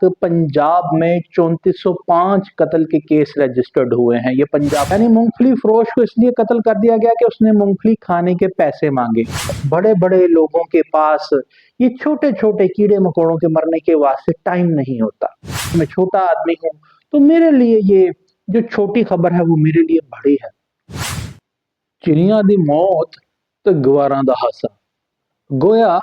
तक पंजाब में 3405 कत्ल के केस रजिस्टर्ड हुए हैं। ये पंजाब यानी मूंगफली फरोश को इसलिए कत्ल कर दिया गया कि उसने मूंगफली खाने के पैसे मांगे। बड़े बड़े लोगों के पास ये छोटे छोटे कीड़े मकोड़ों के मरने के वास्ते टाइम नहीं होता। मैं छोटा आदमी हूं तो मेरे लिए ये जो छोटी खबर है वो मेरे लिए बड़ी है। चिड़िया दी मौत तो गवारां दा हासा। गोया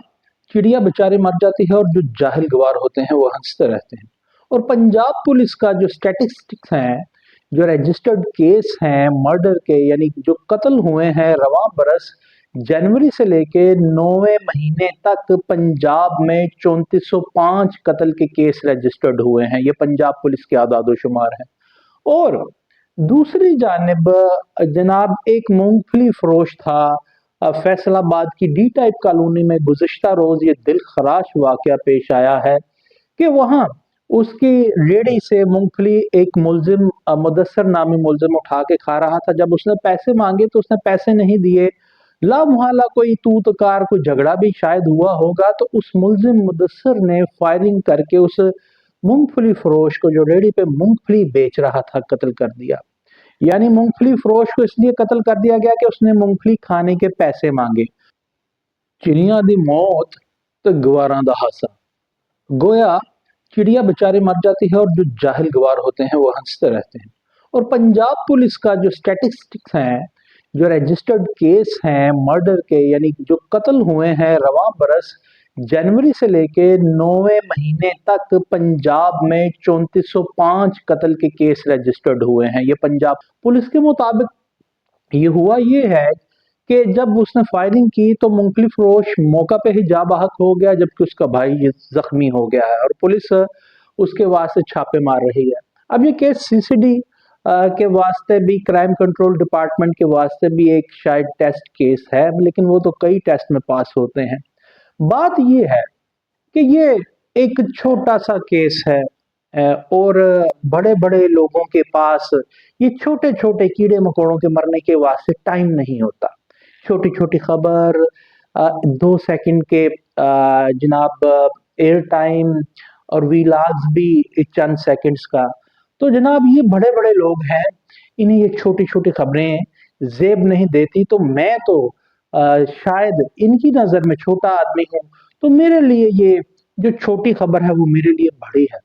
चिड़िया बेचारे मर जाती है और जो जाहिल गवार होते हैं वो हंसते रहते हैं। और पंजाब पुलिस का जो स्टैटिस्टिक्स हैं, जो रजिस्टर्ड केस हैं मर्डर के, यानी जो कत्ल हुए हैं रवां बरस जनवरी से लेके 9वें महीने तक पंजाब में 3405 कत्ल के केस रजिस्टर्ड हुए हैं। ये पंजाब पुलिस के आदादोशुमार हैं। और दूसरी जानिब जनाब एक मूंगफली फरोश था फैसलाबाद की डी टाइप कॉलोनी में। गुज़िश्ता रोज ये दिल खराश वाकया पेश आया है कि वहां उसकी रेडी से मूंगफली एक मुलजिम मुदस्सर नामी मुलजिम उठा के खा रहा था। जब उसने पैसे मांगे तो उसने पैसे नहीं दिए। लामुहाला कोई तूतकार कोई झगड़ा भी शायद हुआ होगा, तो उस मुलजिम मुदस्सर ने फायरिंग करके उस मूंगफली फरोश को जो रेडी पे मूंगफली बेच रहा था कत्ल कर दिया। यानी मूंगफली फरोश को इसलिए कत्ल कर दिया गया कि उसने मूंगफली खाने के पैसे मांगे। चिड़िया दी मौत तो गवारां दा हासा। गोया चिड़िया बेचारे मर जाती है और जो जाहिल गवार होते हैं वो हंसते रहते हैं। और पंजाब पुलिस का जो स्टैटिस्टिक्स हैं, जो रजिस्टर्ड केस हैं मर्डर के, यानी जो कत्ल हुए हैं रवां बरस जनवरी से लेके 9वें महीने तक पंजाब में 3405 कत्ल के केस रजिस्टर्ड हुए हैं। ये पंजाब पुलिस के मुताबिक ये हुआ ये है कि जब उसने फायरिंग की तो मूंगफली फरोश मौका पे ही जा बहक हो गया, जबकि उसका भाई जख्मी हो गया है और पुलिस उसके वास्ते छापे मार रही है। अब ये केस सीसीडी के वास्ते भी, क्राइम कंट्रोल डिपार्टमेंट के वास्ते भी एक शायद टेस्ट केस है, लेकिन वो तो कई टेस्ट में पास होते हैं। बात ये है कि ये एक छोटा सा केस है और बड़े बड़े लोगों के पास ये छोटे छोटे कीड़े मकोड़ों के मरने के वास्ते टाइम नहीं होता। छोटी छोटी खबर 2 सेकंड के जनाब एयर टाइम और वीलाग्स भी चंद सेकंड्स का। तो जनाब ये बड़े बड़े लोग हैं, इन्हें ये छोटी छोटी खबरें जेब नहीं देती। तो मैं तो शायद इनकी नजर में छोटा आदमी हूं, तो मेरे लिए ये जो छोटी खबर है वो मेरे लिए बड़ी है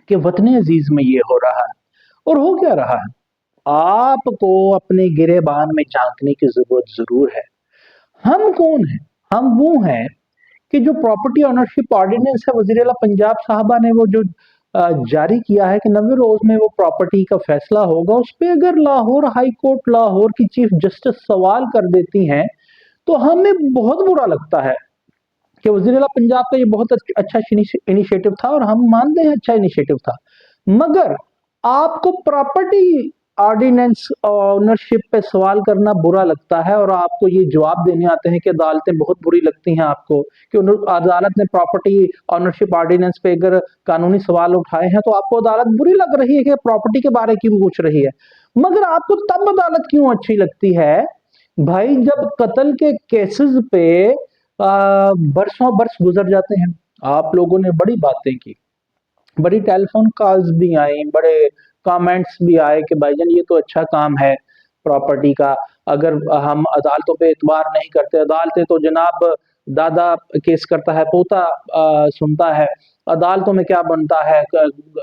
कि वतन अजीज में ये हो रहा है। और हो क्या रहा है, आपको अपने गिरेबान में झांकने की जरूरत जरूर है। हम कौन हैं? हम वो हैं कि जो प्रॉपर्टी ऑनरशिप ऑर्डिनेंस है वजीर आला पंजाब साहबा ने वो जो जारी किया है कि 90 रोज में वो प्रॉपर्टी का फैसला होगा, उस पर अगर लाहौर हाई कोर्ट लाहौर की चीफ जस्टिस सवाल कर देती हैं तो हमें बहुत बुरा लगता है कि वज़ीर आला पंजाब का ये बहुत अच्छा इनिशिएटिव था और हम मानते हैं अच्छा इनिशिएटिव था। मगर आपको प्रॉपर्टी ऑर्डिनेंस ऑनरशिप पे सवाल करना बुरा लगता है और आपको ये जवाब देने आते हैं कि अदालतें बहुत बुरी लगती हैं आपको कि अदालत ने प्रॉपर्टी ऑनरशिप ऑर्डिनेंस पे अगर कानूनी सवाल उठाए हैं तो आपको अदालत बुरी लग रही है कि प्रॉपर्टी के बारे क्यों पूछ रही है। मगर आपको तब अदालत क्यों अच्छी लगती है भाई जब कत्ल के केसेस पे बरसों बरस गुजर जाते हैं। आप लोगों ने बड़ी बातें की, बड़ी टेलीफोन कॉल्स भी आई, बड़े कमेंट्स भी आए कि भाईजान ये तो अच्छा काम है प्रॉपर्टी का, अगर हम अदालतों पे एतबार नहीं करते, अदालतें तो जनाब दादा केस करता है पोता सुनता है, अदालतों में क्या बनता है,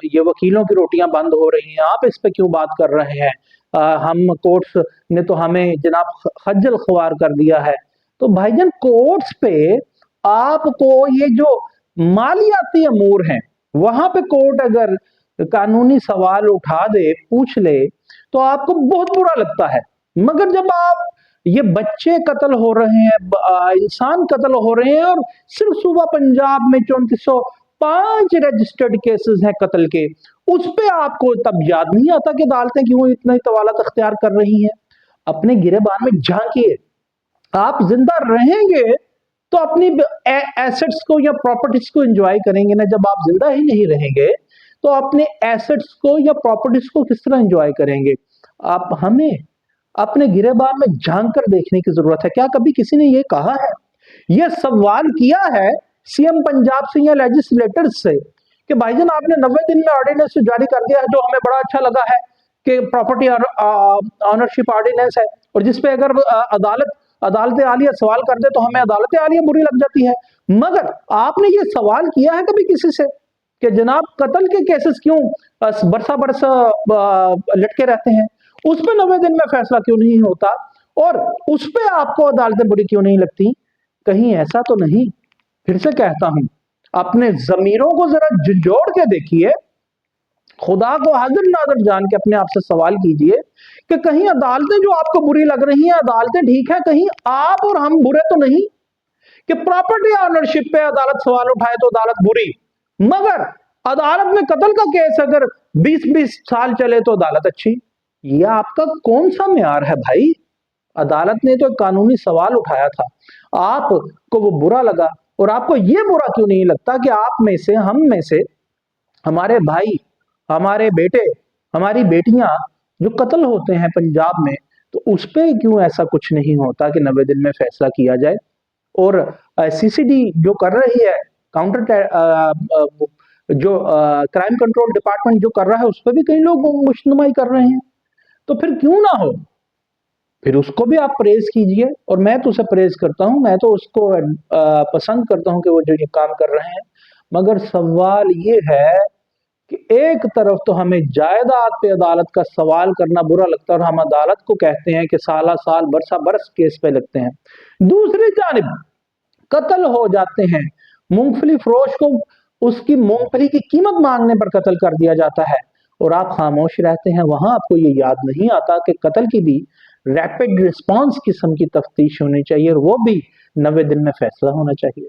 ये वकीलों की रोटियां बंद हो रही हैं, आप इस पे क्यों बात कर रहे हैं, हम कोर्ट्स ने तो हमें जनाब खज्जल ख्वार कर दिया है। तो भाईजान कोर्ट्स पे आपको ये जो मालियाती अमूर हैं वहां पे कोर्ट अगर कानूनी सवाल उठा दे पूछ ले तो आपको बहुत बुरा लगता है। मगर जब आप ये बच्चे कत्ल हो रहे हैं, इंसान कत्ल हो रहे हैं और सिर्फ सूबा पंजाब में 3405 रजिस्टर्ड केसेस हैं कत्ल के, उस पे आपको तब याद नहीं आता कि अदालतें क्यों इतना तवालत अख्तियार कर रही हैं। अपने गिरेबान में झांकिए, आप जिंदा रहेंगे तो अपनी एसेट्स को या प्रॉपर्टीज को एंजॉय करेंगे ना। जब आप जिंदा ही नहीं रहेंगे तो अपने एसेट्स को या प्रॉपर्टीज को किस तरह एंजॉय करेंगे। आप हमें अपने गिरेबान में झांक कर देखने की जरूरत है। क्या कभी किसी ने ये कहा है, ये सवाल किया है सीएम पंजाब से या लेजिस्लेटर्स से कि भाईजान आपने 90 दिन में ऑर्डिनेंस जारी कर दिया है, जो हमें बड़ा अच्छा लगा है कि प्रॉपर्टी ऑनरशिप ऑर्डिनेंस है, और जिसपे अगर अदालत आलिया सवाल कर दे तो हमें अदालत आलिया बुरी लग जाती है। मगर आपने ये सवाल किया है कभी किसी से कि जनाब कत्ल के केसेस क्यों बरसा बरसा लटके रहते हैं, उस पर 90 दिन में फैसला क्यों नहीं होता, और उस पर आपको अदालतें बुरी क्यों नहीं लगती? कहीं ऐसा तो नहीं? फिर से कहता हूं, अपने जमीरों को जरा झिझोड़ के देखिए, खुदा को हाजिर नाजिर जान के अपने आप से सवाल कीजिए कि कहीं अदालतें जो आपको बुरी लग रही हैं, अदालतें ठीक है, कहीं आप और हम बुरे तो नहीं? कि प्रॉपर्टी ऑनरशिप पे अदालत सवाल उठाए तो अदालत बुरी, मगर अदालत में कत्ल का केस अगर 20-20 साल चले तो अदालत अच्छी। ये आपका कौन सा म्यार है भाई? अदालत ने तो कानूनी सवाल उठाया था, आपको वो बुरा लगा, और आपको ये बुरा क्यों नहीं लगता कि आप में से, हम में से, हमारे भाई, हमारे बेटे, हमारी बेटियां जो कत्ल होते हैं पंजाब में, तो उस पर क्यों ऐसा कुछ नहीं होता कि 90 दिन में फैसला किया जाए? और सीसीडी जो कर रही है, जो क्राइम कंट्रोल डिपार्टमेंट जो कर रहा है, उस पर भी कई लोग मुश्तनुमाई कर रहे हैं, तो फिर क्यों ना हो? फिर उसको भी आप प्रेज कीजिए, और मैं तो उसे प्रेज करता हूं, मैं तो उसको पसंद करता हूं कि वो जो ये काम कर रहे हैं। मगर सवाल ये है कि एक तरफ तो हमें जायदाद पे अदालत का सवाल करना बुरा लगता है, और हम अदालत को कहते हैं कि साला साल बरसा बरस केस पे लगते हैं। दूसरी जानिब कत्ल हो जाते हैं, मूंगफली फरोश को उसकी मूंगफली की कीमत मांगने पर कत्ल कर दिया जाता है, और आप खामोश रहते हैं। वहां आपको ये याद नहीं आता कि कत्ल की भी रैपिड रिस्पांस किस्म की तफ्तीश होनी चाहिए, और वो भी 90 दिन में फैसला होना चाहिए।